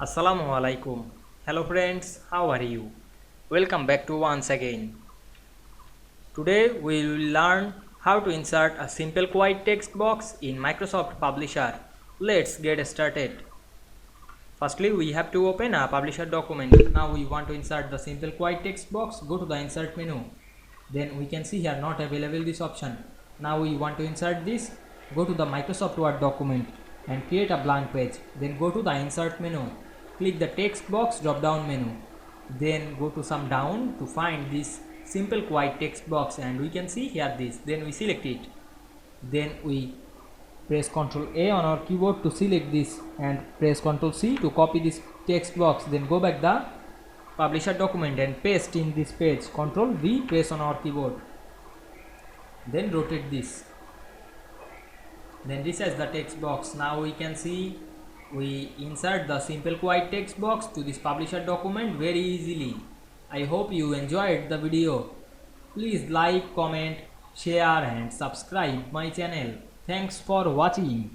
Assalamu Walaikum. Hello friends, how are you? Welcome back to once again. Today we will learn how to insert a simple quiet text box in Microsoft Publisher. Let's get started. Firstly, we have to open a Publisher document. Now we want to insert the simple quiet text box. Go to the insert menu. Then we can see here not available this option. Now we want to insert this. Go to the Microsoft Word document and create a blank page. Then go to the insert menu. Click the text box drop down menu. Then go to some down to find this simple quiet text box, and we can see here this. Then we select it. Then we press Ctrl A on our keyboard to select this and press Ctrl C to copy this text box. Then go back the Publisher document and paste in this page. Ctrl V, press on our keyboard. Then rotate this. Then this is the text box. Now we can see we insert the simple quiet text box to this Publisher document very easily. I hope you enjoyed the video. Please like, comment, share and subscribe my channel. Thanks for watching.